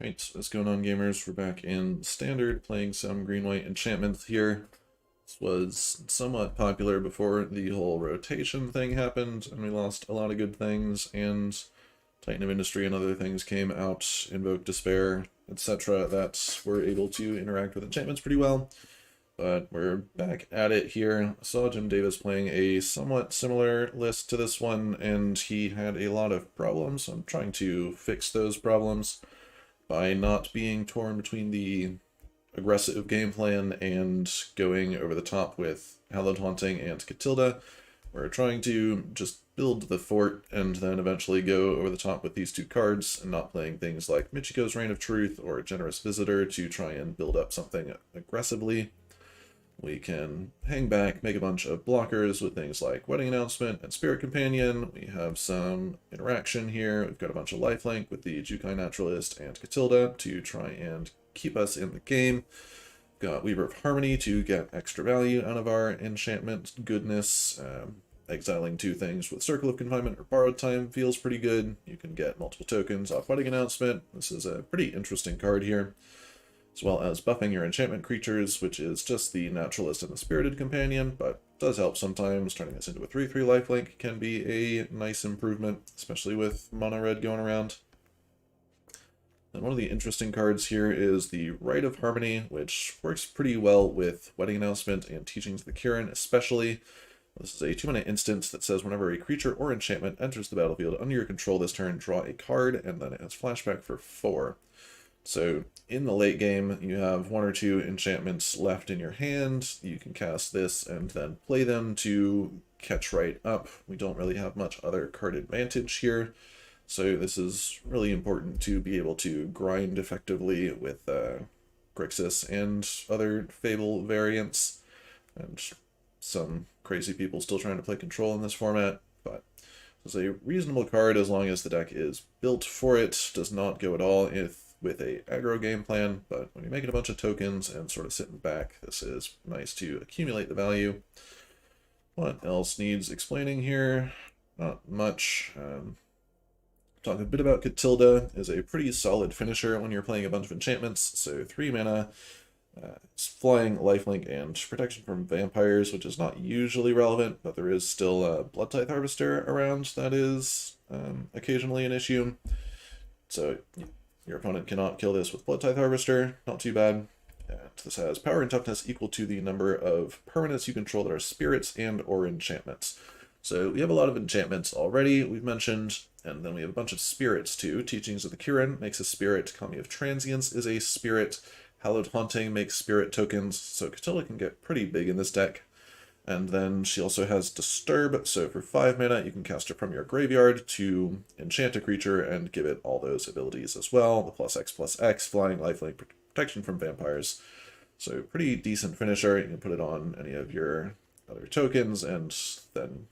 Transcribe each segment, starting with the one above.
Right, what's going on, gamers? We're back in Standard, playing some green-white enchantment here. This was somewhat popular before the whole rotation thing happened, and we lost a lot of good things, and Titan of Industry and other things came out, Invoke Despair, etc., that were able to interact with enchantments pretty well. But we're back at it here. I saw Jim Davis playing a somewhat similar list to this one, and he had a lot of problems. I'm trying to fix those problems by not being torn between the aggressive game plan and going over the top with Hallowed Haunting and Catilda. We're trying to just build the fort and then eventually go over the top with these two cards and not playing things like Michiko's Reign of Truth or Generous Visitor to try and build up something aggressively. We can hang back, make a bunch of blockers with things like Wedding Announcement and Spirit Companion. We have some interaction here. We've got a bunch of lifelink with the Jukai Naturalist and Catilda to try and keep us in the game. We've got Weaver of Harmony to get extra value out of our enchantment goodness. Exiling two things with Circle of Confinement or Borrowed Time feels pretty good. You can get multiple tokens off Wedding Announcement. This is a pretty interesting card here, as well as buffing your enchantment creatures, which is just the Naturalist and the Spirited Companion, but does help sometimes. Turning this into a 3/3 lifelink can be a nice improvement, especially with mono red going around. And one of the interesting cards here is the Rite of Harmony, which works pretty well with Wedding Announcement and Teachings of the Kirin, especially. This is a 2-mana instant that says whenever a creature or enchantment enters the battlefield under your control this turn, draw a card, and then it has flashback for 4. So in the late game, you have 1 or 2 enchantments left in your hand. You can cast this and then play them to catch right up. We don't really have much other card advantage here, so this is really important to be able to grind effectively with Grixis and other Fable variants, and some crazy people still trying to play control in this format, but it's a reasonable card as long as the deck is built for it. Does not go at all with a aggro game plan, but when you're making a bunch of tokens and sort of sitting back, this is nice to accumulate the value. What else needs explaining here? Not much. Talk a bit about Catilda. Is a pretty solid finisher when you're playing a bunch of enchantments. So 3 mana, it's flying, lifelink, and protection from vampires, which is not usually relevant, but there is still a Blood Tithe Harvester around that is occasionally an issue. So your opponent cannot kill this with Blood Tithe Harvester, not too bad. And this has power and toughness equal to the number of permanents you control that are spirits and or enchantments. So we have a lot of enchantments already, we've mentioned, and then we have a bunch of spirits too. Teachings of the Kirin makes a spirit, Kami of Transience is a spirit, Hallowed Haunting makes spirit tokens, so Catilda can get pretty big in this deck. And then she also has Disturb, so for 5 mana you can cast her from your graveyard to enchant a creature and give it all those abilities as well. The +X/+X, flying, lifelink, protection from vampires. So pretty decent finisher. You can put it on any of your other tokens, and then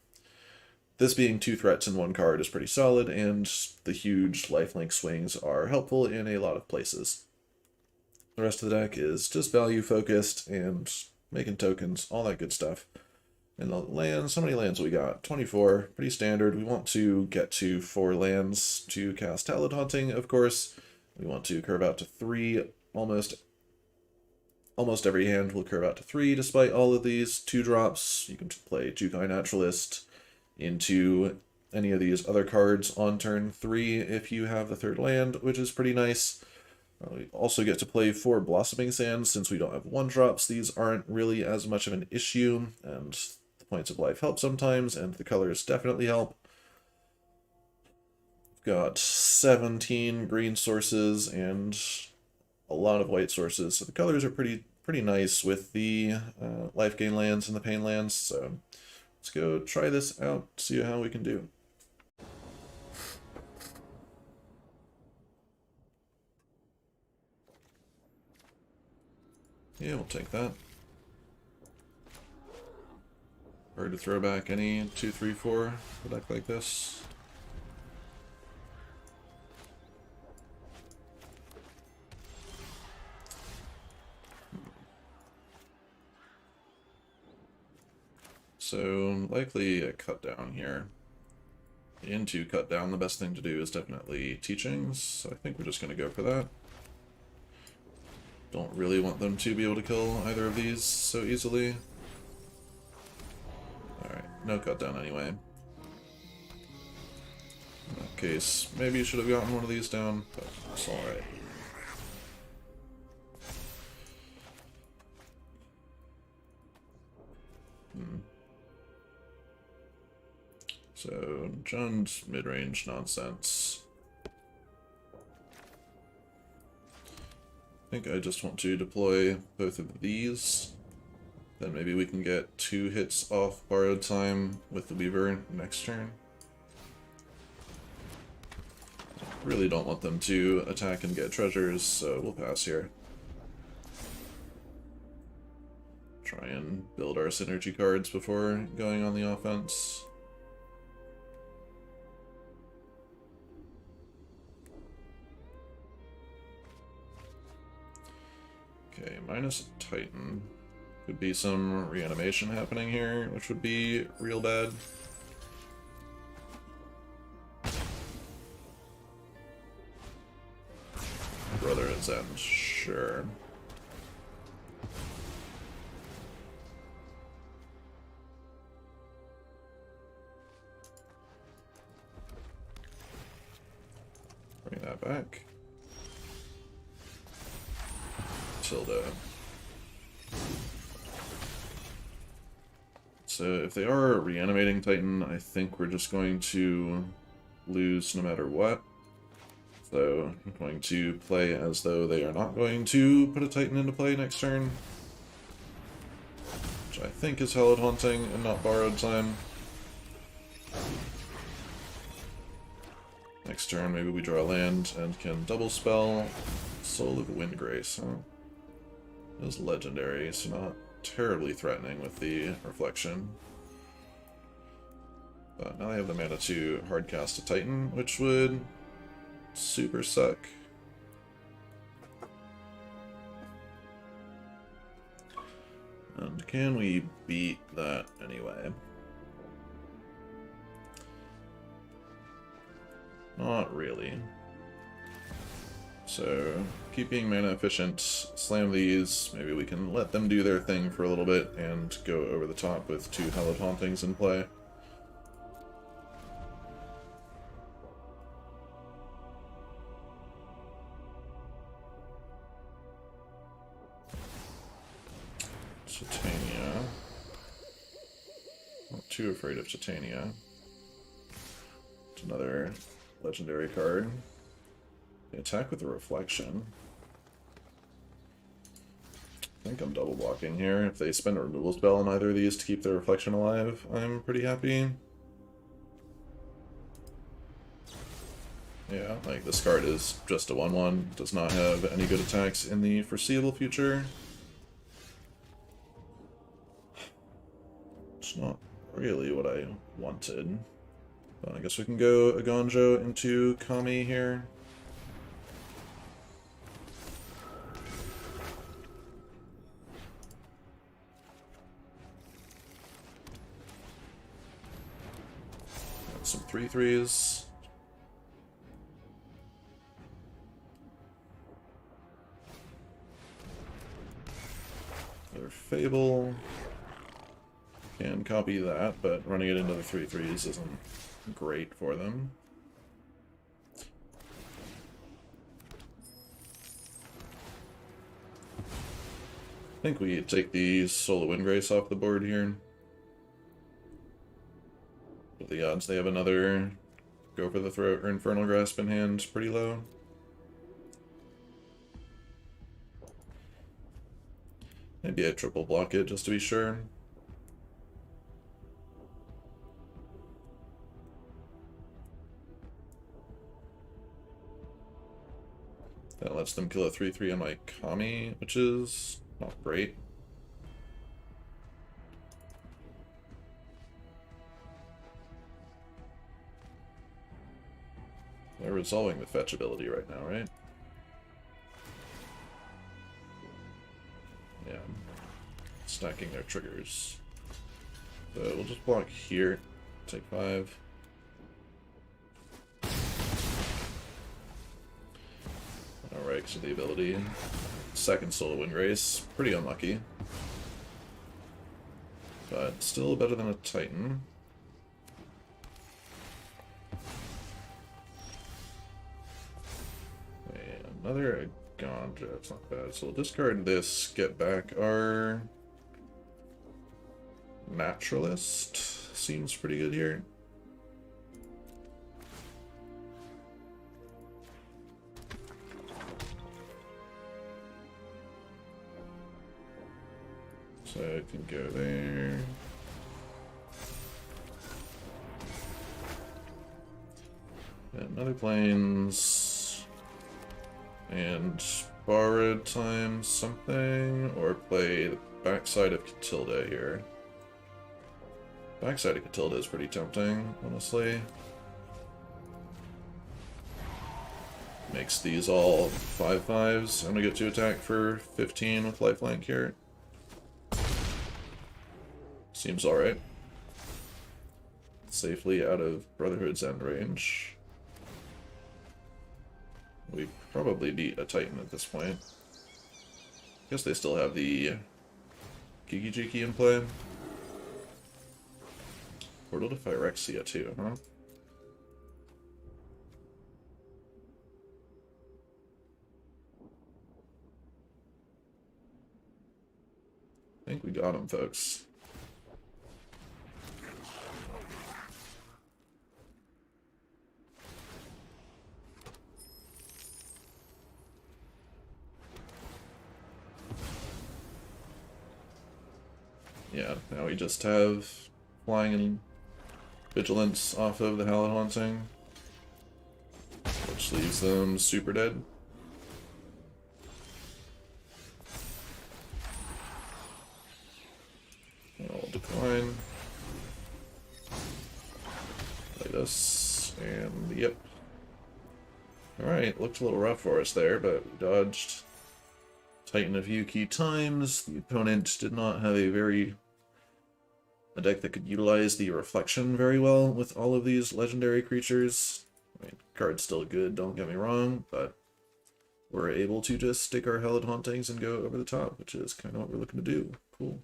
this being 2 threats in 1 card is pretty solid, and the huge lifelink swings are helpful in a lot of places. The rest of the deck is just value focused and making tokens, all that good stuff. And the lands, how many lands we got? 24, pretty standard. We want to get to 4 lands to cast Hallowed Haunting, of course. We want to curve out to 3. Almost every hand will curve out to 3 despite all of these 2-drops. You can play Jukai Naturalist into any of these other cards on turn 3 if you have the 3rd land, which is pretty nice. We also get to play 4 Blossoming Sands. Since we don't have 1-drops, these aren't really as much of an issue, and the points of life help sometimes, and the colors definitely help. We've got 17 green sources and a lot of white sources, so the colors are pretty nice with the life gain lands and the pain lands, so let's go try this out, see how we can do. Yeah, we'll take that. Hard to throw back any 2, 3, 4 a deck like this. So likely a cut down here. Into cut down, the best thing to do is definitely Teachings, so I think we're just going to go for that. Don't really want them to be able to kill either of these so easily. Alright, no cut down anyway. In that case, maybe you should have gotten one of these down, but it's alright. So, Jund Midrange nonsense. I think I just want to deploy both of these. Then maybe we can get 2 hits off borrowed time with the Weaver next turn. Really don't want them to attack and get treasures, so we'll pass here. Try and build our synergy cards before going on the offense. Okay, minus a Titan. Could be some reanimation happening here, which would be real bad. Brother at Zen, sure. Bring that back. Tilda. So if they are reanimating Titan, I think we're just going to lose no matter what. So I'm going to play as though they are not going to put a Titan into play next turn. Which I think is Hallowed Haunting and not borrowed time. Next turn maybe we draw a land and can double spell Soul of Windgrace, huh? It was legendary, so not terribly threatening with the reflection. But now they have the mana to hardcast a Titan, which would super suck. And can we beat that anyway? Not really. So, keeping mana efficient, slam these, maybe we can let them do their thing for a little bit and go over the top with 2 Hallowed Hauntings in play. Titania. Not too afraid of Titania. It's another legendary card. They attack with a reflection. I think I'm double blocking here. If they spend a removal spell on either of these to keep their reflection alive, I'm pretty happy. Yeah, like this card is just a 1/1, does not have any good attacks in the foreseeable future. It's not really what I wanted. But I guess we can go Agonjo into Kami here. Got some 3/3s. Another Fable. Can copy that, but running it into the 3/3s isn't great for them. I think we take the Soul of Windgrace off the board here. But the odds they have another Go for the Throat or Infernal Grasp in hand pretty low. Maybe I triple block it just to be sure. That lets them kill a 3/3 on my Kami, which is not great. They're resolving the fetch ability right now, right? Yeah. Stacking their triggers. So we'll just block here. Take 5. Alright, so the ability. Second Soul Wind Grace. Pretty unlucky. But still better than a Titan. And another Ganja, it's not bad. So we'll discard this, get back our Naturalist. Seems pretty good here. So I can go there. And Nether Plains. And Borrowed times something. Or play the backside of Catilda here. Backside of Catilda is pretty tempting, honestly. Makes these all 5/5s. I'm gonna get to attack for 15 with lifelink here. Seems alright. Safely out of Brotherhood's end range. We probably beat a Titan at this point. Guess they still have the Kiki Jiki in play. Portal to Phyrexia too, huh? I think we got him, folks. Yeah, now we just have flying and vigilance off of the Hallowed Haunting, which leaves them super dead. I'll decline. Play this, and yep. Alright, looked a little rough for us there, but we dodged Titan a few key times. The opponent did not have a deck that could utilize the reflection very well with all of these legendary creatures. I mean, card's still good, don't get me wrong, but we're able to just stick our Hallowed Hauntings and go over the top, which is kind of what we're looking to do. Cool.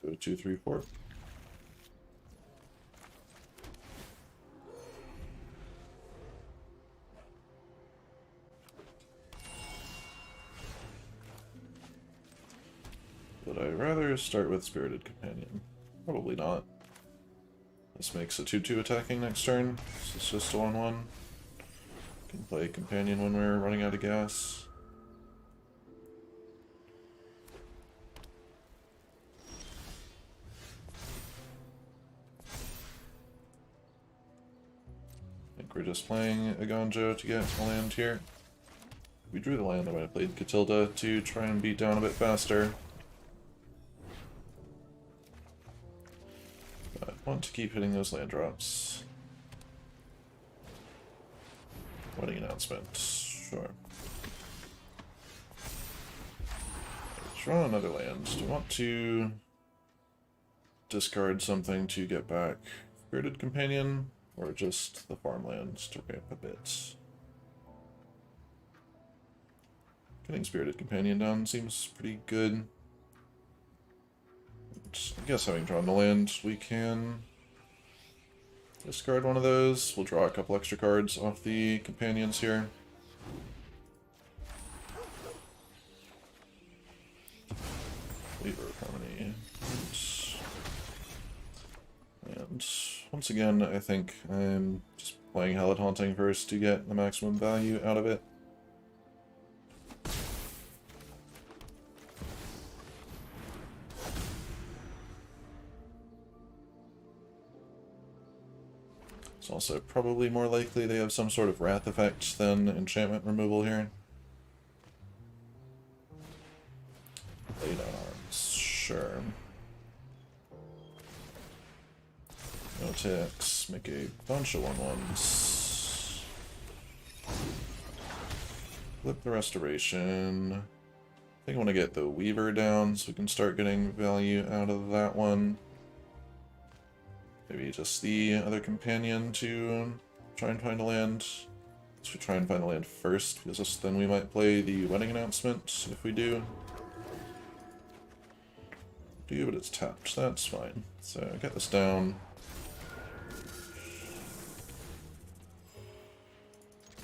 Go 2, 3, 4. Would I rather start with Spirited Companion? Probably not. This makes a 2/2 attacking next turn. So it's just a 1/1. Can play Companion when we're running out of gas. I think we're just playing a Gonjo to get a land here. If we drew the land, I might have played Catilda to try and beat down a bit faster. But I want to keep hitting those land drops. Wedding announcement. Sure. Draw another land. Do you want to discard something to get back Spirited Companion, or just the farmlands to ramp a bit? Getting Spirited Companion down seems pretty good. I guess having drawn the land, we can discard one of those. We'll draw a couple extra cards off the companions here. Weaver of Harmony. And once again, I think I'm just playing Hallowed Haunting first to get the maximum value out of it. It's also probably more likely they have some sort of wrath effect than enchantment removal here. Lay down arms, sure. No ticks, make a bunch of 1/1s. Flip the Restoration. I think I want to get the Weaver down so we can start getting value out of that one. Maybe just the other companion to try and find a land. Let's try and find the land first, because then we might play the wedding announcement if we do. But it's tapped. That's fine. So get this down.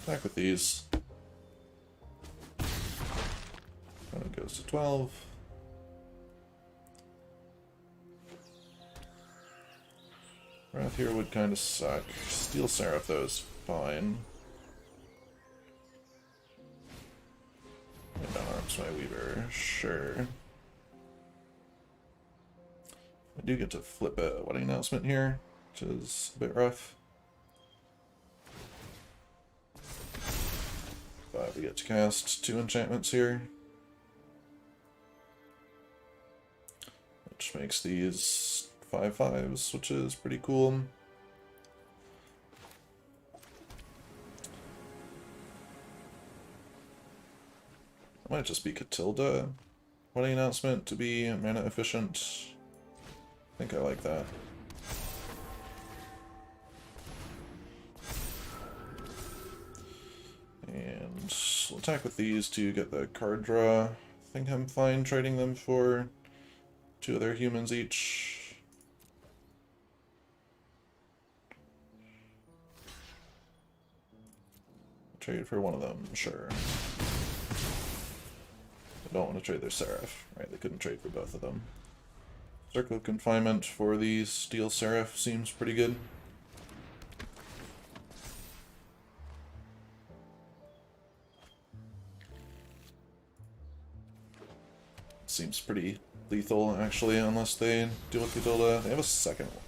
Back with these. And it goes to 12. Wrath here would kind of suck. Steel Seraph, though, is fine. And Arms My Weaver, sure. I do get to flip a wedding announcement here, which is a bit rough. But we get to cast 2 enchantments here. Which makes these 5/5s, which is pretty cool. It might just be Catilda wedding announcement to be mana efficient. I think I like that. And we'll attack with these to get the card draw. I think I'm fine trading them for 2 other humans each. Trade for one of them, sure. I don't want to trade their Seraph, right? They couldn't trade for both of them. Circle of Confinement for the Steel Seraph seems pretty good. Seems pretty lethal, actually, unless they deal with Catilda. They have a second one.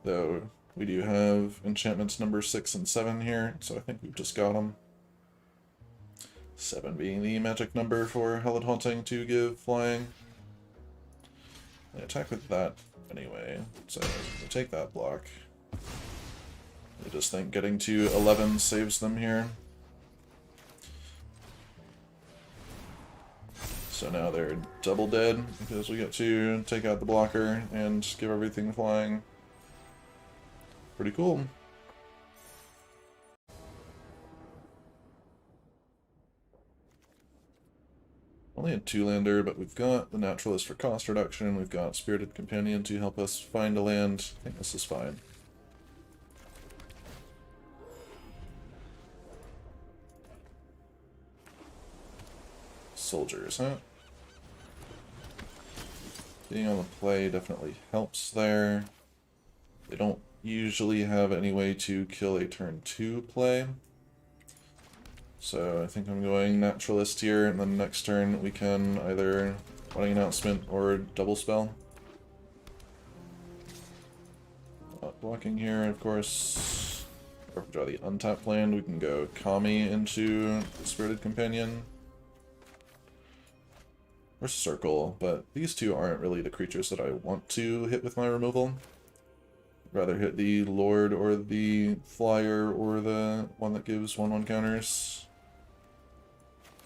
Though, we do have enchantments number 6 and 7 here, so I think we've just got them. 7 being the magic number for Hallowed Haunting to give flying. They attack with that anyway, so we take that block. I just think getting to 11 saves them here. So now they're double dead, because we get to take out the blocker and give everything flying. Pretty cool. Only a 2-lander, but we've got the Naturalist for cost reduction, we've got Spirited Companion to help us find a land. I think this is fine. Soldiers, huh? Being on the play definitely helps there. They don't usually have any way to kill a turn 2 play. So I think I'm going Naturalist here, and then next turn we can either Wedding Announcement or Double Spell. Not blocking here, of course. Or if we draw the untapped land, we can go Kami into the Spirited Companion. Or Circle, but these 2 aren't really the creatures that I want to hit with my removal. I'd rather hit the Lord or the Flyer or the one that gives 1/1 counters.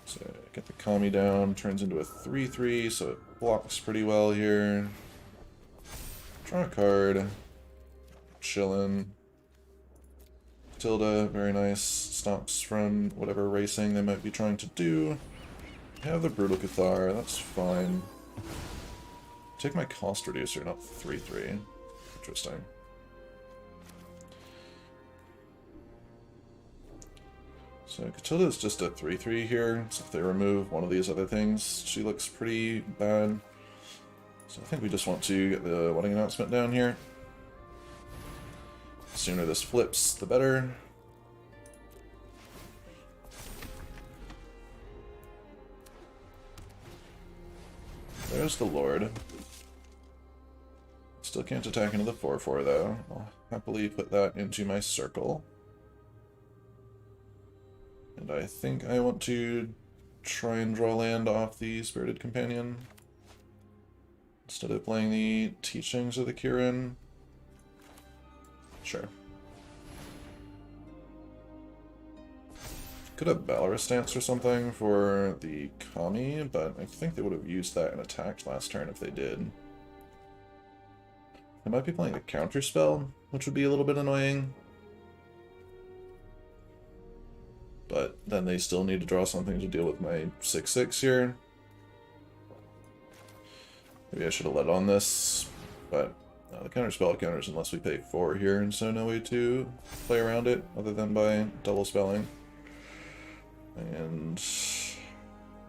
So get the Kami down, turns into a 3/3, so it blocks pretty well here. Draw a card. Chillin'. Tilda, very nice. Stops from whatever racing they might be trying to do. Have the Brutal Cathar, that's fine. Take my cost reducer, not 3/3. Interesting. So Catilda is just a 3/3 here, so if they remove one of these other things, she looks pretty bad. So I think we just want to get the Wedding Announcement down here. The sooner this flips, the better. There's the Lord. Still can't attack into the 4/4 though. I'll happily put that into my circle. And I think I want to try and draw land off the Spirited Companion instead of playing the Teachings of the Kirin. Sure. Could have Valorous Stance or something for the Kami, but I think they would have used that and attacked last turn if they did. I might be playing a counter spell, which would be a little bit annoying. But then they still need to draw something to deal with my 6/6 here. Maybe I should have let on this, but the counter spell counters unless we pay 4 here, and so no way to play around it other than by double spelling. And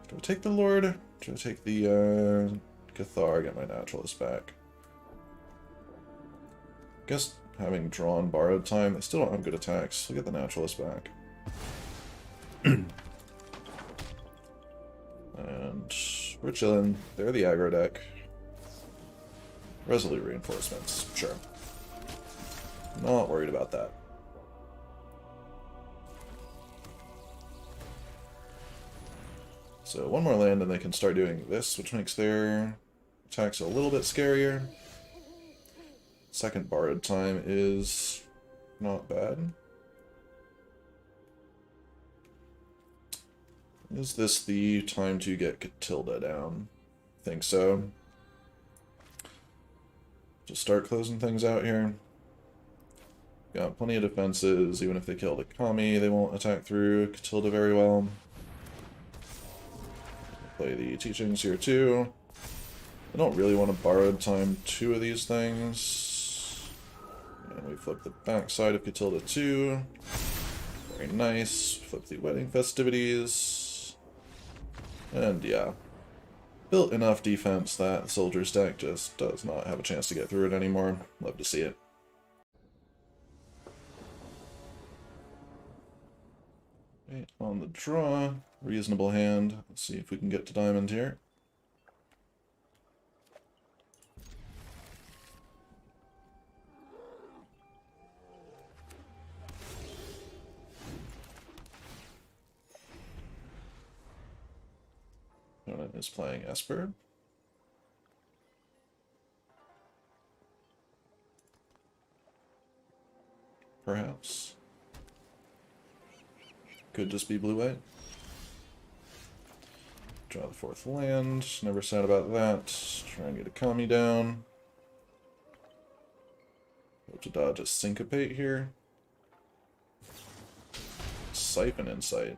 do I take the Lord? Do I take the Cathar, get my Naturalist back? I guess having drawn Borrowed Time, they still don't have good attacks. We'll get the Naturalist back. And we're chilling. They're the aggro deck. Resolute Reinforcements, sure. Not worried about that. So one more land and they can start doing this, which makes their attacks a little bit scarier. Second Borrowed Time is not bad. Is this the time to get Catilda down? I think so. Just start closing things out here. Got plenty of defenses. Even if they kill the Kami, they won't attack through Catilda very well. Play the Teachings here too. I don't really want to Borrowed Time 2 of these things. And we flip the backside of Catilda 2. Very nice. Flip the Wedding Festivities. And yeah. Built enough defense that Soldier's deck just does not have a chance to get through it anymore. Love to see it. Okay, on the draw, reasonable hand. Let's see if we can get to diamond here. Opponent is playing Esper. Perhaps. Could just be blue-white. Draw the 4th land. Never sad about that. Try and get a Kami down. Hope to dodge a Syncopate here. Siphon Insight.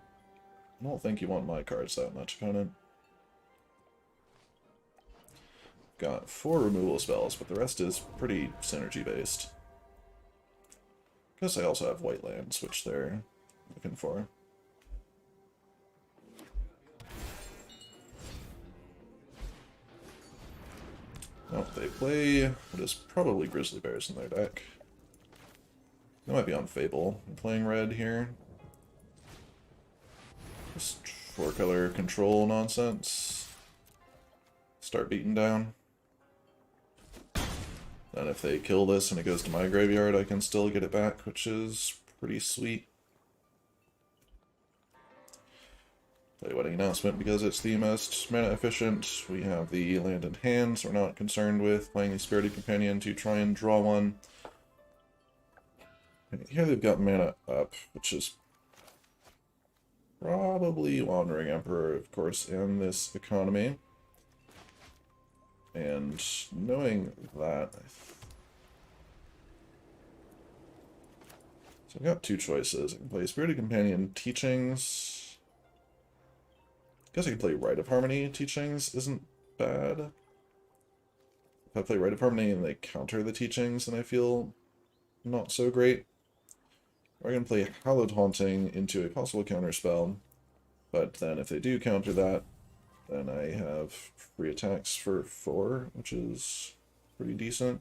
I don't think you want my cards that much, opponent. Got 4 removal spells, but the rest is pretty synergy-based. Guess I also have white lands, which they're looking for. Oh, they play what is probably Grizzly Bears in their deck. They might be on Fable. I'm playing red here. Just 4-color control nonsense. Start beating down. And if they kill this and it goes to my graveyard, I can still get it back, which is pretty sweet. Play Wedding Announcement because it's the most mana efficient. We have the land in hand, so we're not concerned with playing the Spirited Companion to try and draw one. And here they've got mana up, which is probably Wandering Emperor, of course, in this economy. And knowing that, so I've got 2 choices. I can play Spirited Companion Teachings. I guess I could play Rite of Harmony Teachings, isn't bad. If I play Rite of Harmony and they counter the Teachings, then I feel not so great. Or I can play Hallowed Haunting into a possible counterspell, but then if they do counter that, then I have free attacks for 4, which is pretty decent.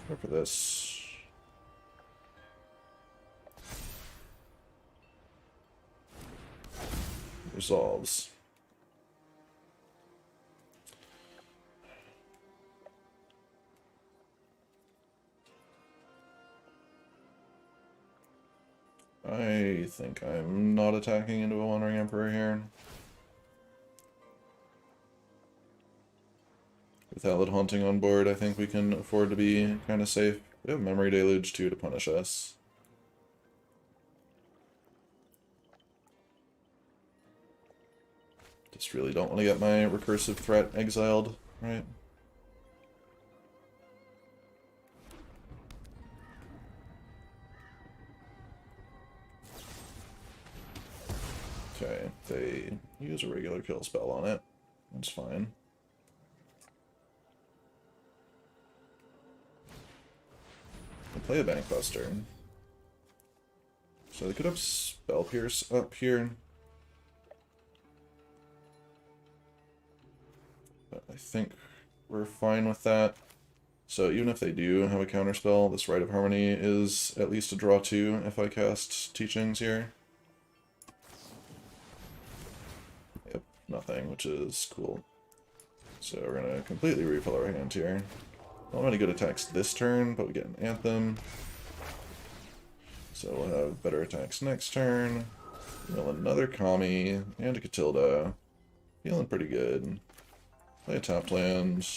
Go for this. Resolves. I think I'm not attacking into a Wandering Emperor here. With Hallowed Haunting on board, I think we can afford to be kind of safe. We have Memory Deluge too to punish us. Just really don't want to get my recursive threat exiled, right? Okay, they use a regular kill spell on it. That's fine. They play a Bankbuster. So they could have Spell Pierce up here. But I think we're fine with that. So even if they do have a counterspell, this Rite of Harmony is at least a draw 2 if I cast Teachings here. Yep, nothing, which is cool. So we're going to completely refill our hand here. Not many good attacks this turn, but we get an Anthem. So we'll have better attacks next turn. We'll another Kami and a Catilda. Feeling pretty good. Play a tapped land.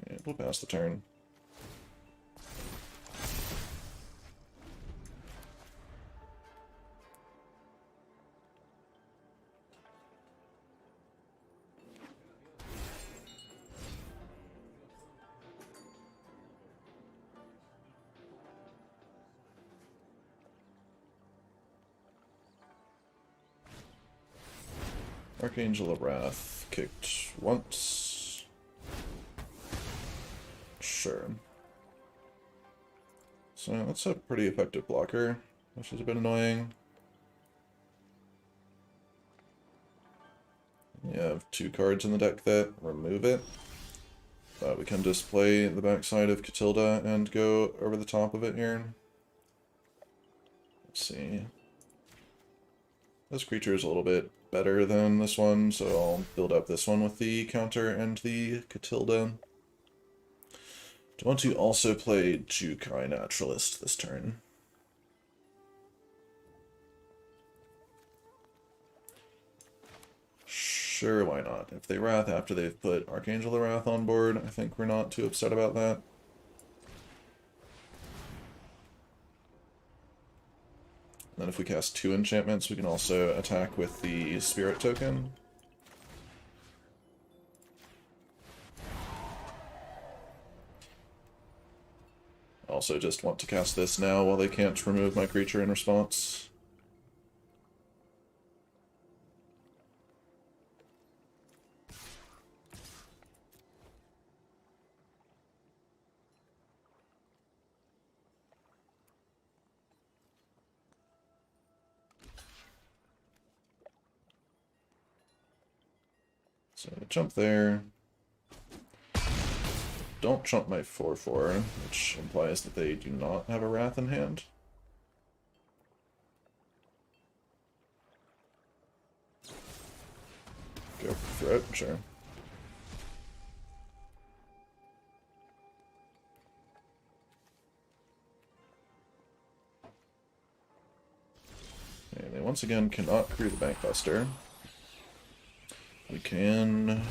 And we'll pass the turn. Archangel of Wrath kicked once. Sure. So that's a pretty effective blocker, which is a bit annoying. You have 2 cards in the deck that remove it. But we can just play the backside of Catilda and go over the top of it here. Let's see. This creature is a little bit better than this one, so I'll build up this one with the counter and the Catilda. Do you want to also play Jukai Naturalist this turn? Sure, why not? If they Wrath after they've put Archangel of Wrath on board, I think we're not too upset about that. Then if we cast 2 enchantments, we can also attack with the Spirit token. Also just want to cast this now while they can't remove my creature in response. So jump there. Don't trump my 4/4, which implies that they do not have a Wrath in hand. Go for it, sure. And they once again cannot crew the Bankbuster. We can...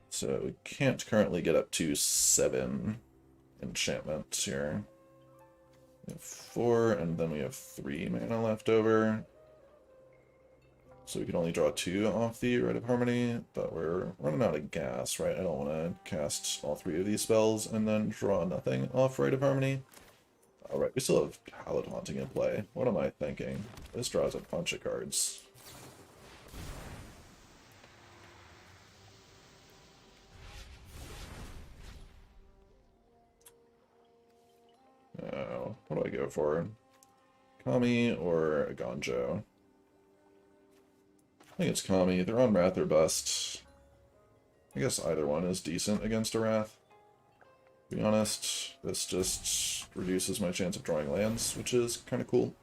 So we can't currently get up to 7 enchantments here. We have 4, and then we have 3 mana left over. So we can only draw 2 off the Rite of Harmony, but we're running out of gas, right? I don't want to cast all 3 of these spells and then draw nothing off Rite of Harmony. Alright, we still have Hallowed Haunting in play. What am I thinking? This draws a bunch of cards. Oh, what do I go for? Kami or a Gonjo? I think it's Kami. They're on Wrath or Bust. I guess either one is decent against a Wrath. To be honest, this just reduces my chance of drawing lands, which is kind of cool.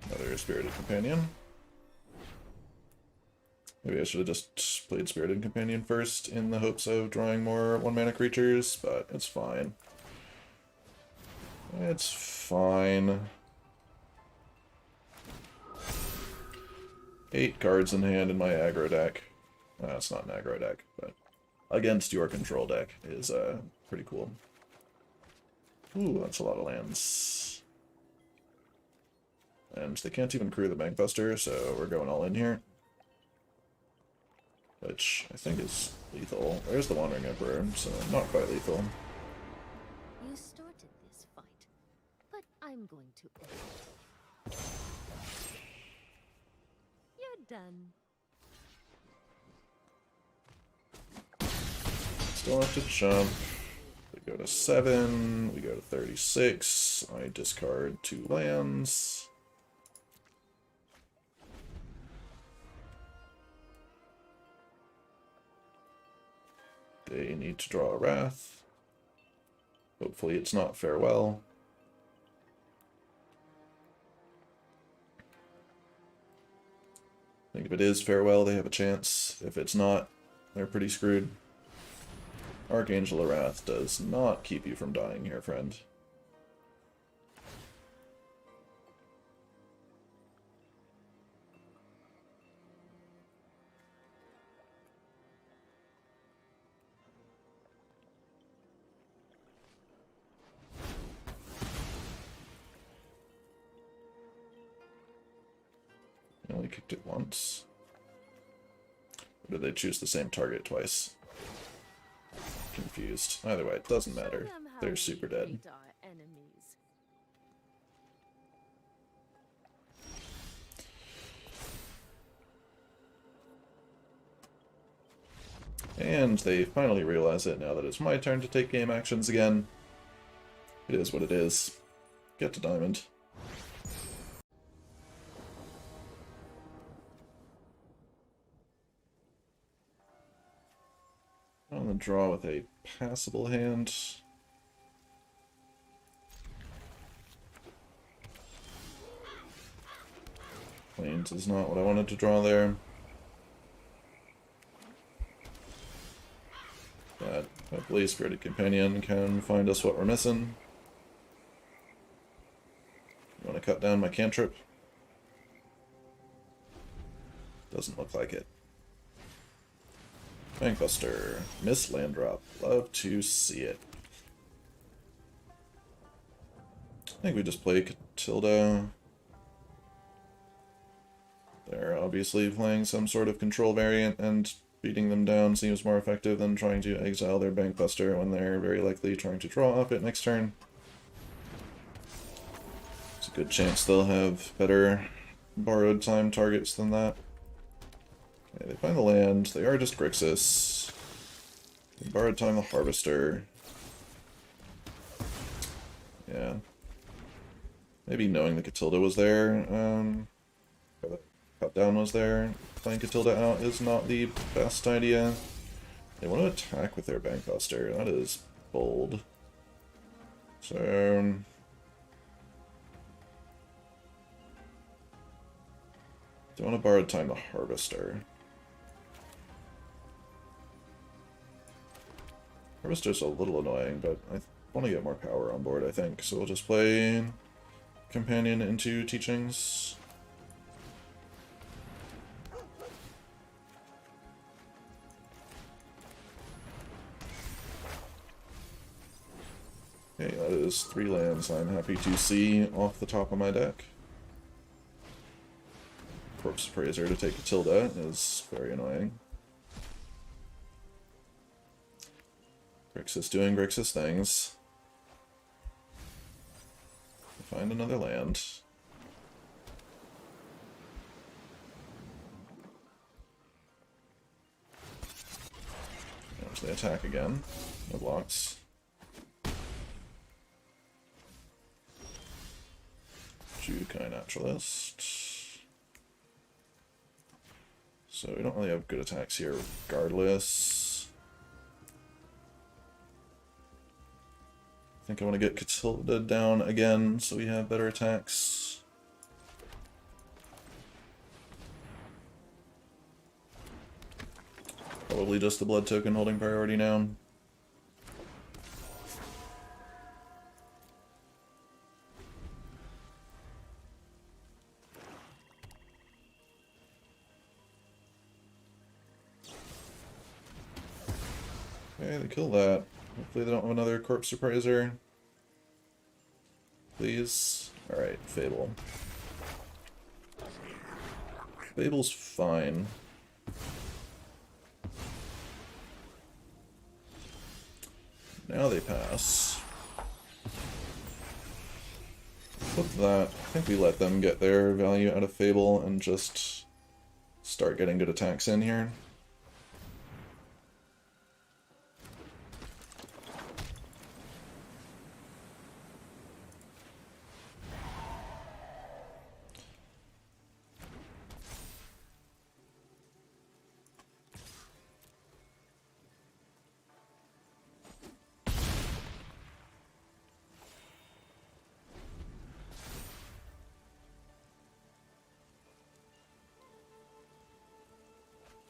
Another Spirited Companion. Maybe I should have just played Spirited Companion first in the hopes of drawing more 1-mana creatures, but it's fine. It's fine. 8 cards in hand in my aggro deck. It's not an aggro deck, but against your control deck is pretty cool. Ooh, that's a lot of lands. And they can't even crew the Bankbuster, so we're going all in here. Which I think is lethal. There's the Wandering Emperor, so not quite lethal. You started this fight, but I'm going to end it. You're done. Still have to jump. We go to 7, we go to 36. I discard 2 lands. They need to draw a Wrath. Hopefully it's not Farewell. I think if it is Farewell, they have a chance. If it's not, they're pretty screwed. Archangel of Wrath does not keep you from dying here, friend. I only kicked it once. Or did they choose the same target twice? Confused. Either way, it doesn't matter. They're super dead. And they finally realize it now that it's my turn to take game actions again. It is what it is. Get to Diamond. On the draw with a passable hand. Plains is not what I wanted to draw there. But hopefully Spirited Companion can find us what we're missing. You want to cut down my cantrip? Doesn't look like it. Bankbuster. Miss land drop. Love to see it. I think we just play Catilda. They're obviously playing some sort of control variant, and beating them down seems more effective than trying to exile their Bankbuster when they're very likely trying to draw off it next turn. There's a good chance they'll have better borrowed time targets than that. Okay, they find the land. They are just Grixis. They borrowed time the Harvester. Yeah. Maybe knowing that Catilda was there, cut down was there, playing Catilda out is not the best idea. They want to attack with their Bankbuster. That is bold. So they want to borrow time the Harvester. Harvester's a little annoying, but I want to get more power on board, I think. So we'll just play Companion into Teachings. Okay, that is 3 lands I'm happy to see off the top of my deck. Corpse Appraiser to take Catilda is very annoying. Grixis doing Grixis things. Find another land. There's the attack again. No blocks. Jukai Naturalist. So we don't really have good attacks here regardless. I think I want to get Catilda down again so we have better attacks. Probably just the blood token holding priority now. Okay, they kill that. Hopefully they don't have another Corpse Surpriser. Please. Alright, Fable. Fable's fine. Now they pass. With that, I think we let them get their value out of Fable and just start getting good attacks in here.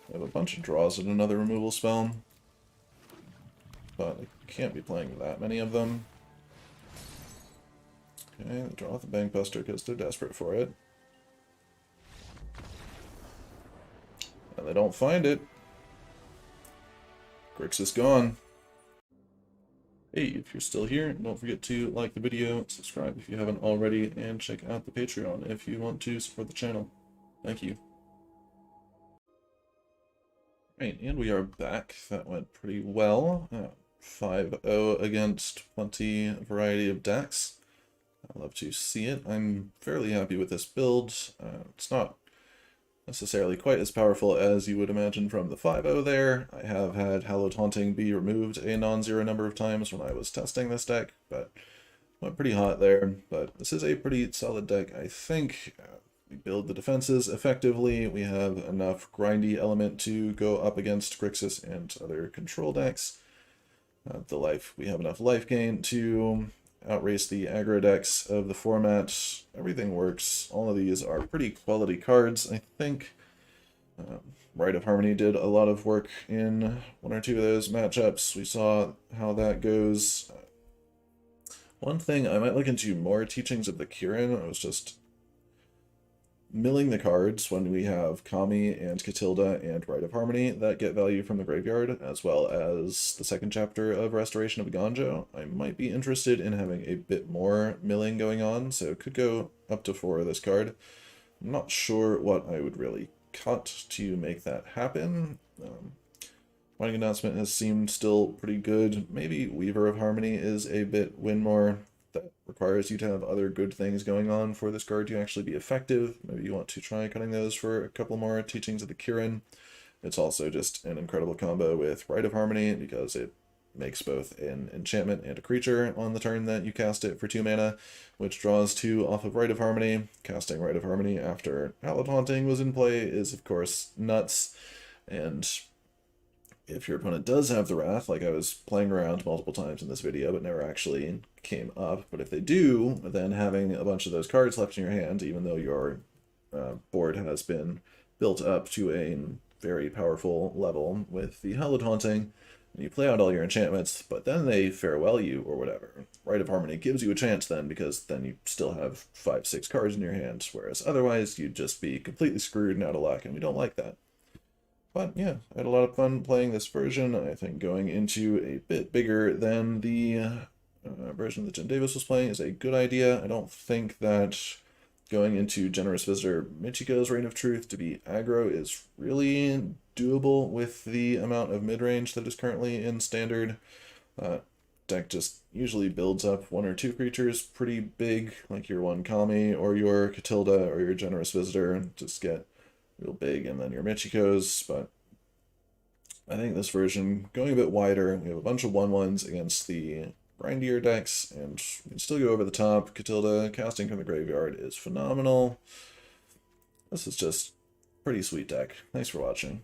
I have a bunch of draws and another removal spell, but I can't be playing that many of them. Okay, they draw the Bankbuster because they're desperate for it. And they don't find it. Grixis is gone. Hey, if you're still here, don't forget to like the video, subscribe if you haven't already, and check out the Patreon if you want to support the channel. Thank you. Right, and we are back. That went pretty well. 5-0 against plenty variety of decks. I love to see it. I'm fairly happy with this build. It's not necessarily quite as powerful as you would imagine from the 5-0 there. I have had Hallowed Haunting be removed a non-zero number of times when I was testing this deck, but went pretty hot there. But this is a pretty solid deck, I think. We build the defenses effectively. We have enough grindy element to go up against Grixis and other control decks. We have enough life gain to outrace the aggro decks of the format. Everything works. All of these are pretty quality cards. I think Rite of Harmony did a lot of work in one or two of those matchups. We saw how that goes. One thing, I might look into more teachings of the Kirin. I was just milling the cards when we have Kami and Catilda and Rite of Harmony that get value from the graveyard, as well as the second chapter of Restoration of Ganjo. I might be interested in having a bit more milling going on, so could go up to 4 of this card. I'm not sure what I would really cut to make that happen. Binding Announcement has seemed still pretty good. Maybe Weaver of Harmony is a bit win more. That requires you to have other good things going on for this card to actually be effective. Maybe you want to try cutting those for a couple more teachings of the Kirin. It's also just an incredible combo with Rite of Harmony because it makes both an enchantment and a creature on the turn that you cast it for 2 mana, which draws 2 off of Rite of Harmony. Casting Rite of Harmony after Hallowed Haunting was in play is, of course, nuts. And if your opponent does have the Wrath, like I was playing around multiple times in this video, but never actually came up, but if they do, then having a bunch of those cards left in your hand, even though your board has been built up to a very powerful level with the Hallowed Haunting, and you play out all your enchantments, but then they farewell you or whatever. Rite of Harmony gives you a chance then, because then you still have 5-6 cards in your hand, whereas otherwise you'd just be completely screwed and out of luck, and we don't like that. But yeah, I had a lot of fun playing this version. I think going into a bit bigger than the version that Jim Davis was playing is a good idea. I don't think that going into Generous Visitor Michiko's Reign of Truth to be aggro is really doable with the amount of mid-range that is currently in Standard. Deck just usually builds up 1 or 2 creatures pretty big, like your 1 Kami or your Catilda or your Generous Visitor, and just get real big, and then your Michiko's. But I think this version, going a bit wider, we have a bunch of 1/1s against the grindier decks, and we can still go over the top. Catilda casting from the graveyard is phenomenal. This is just pretty sweet deck. Thanks for watching.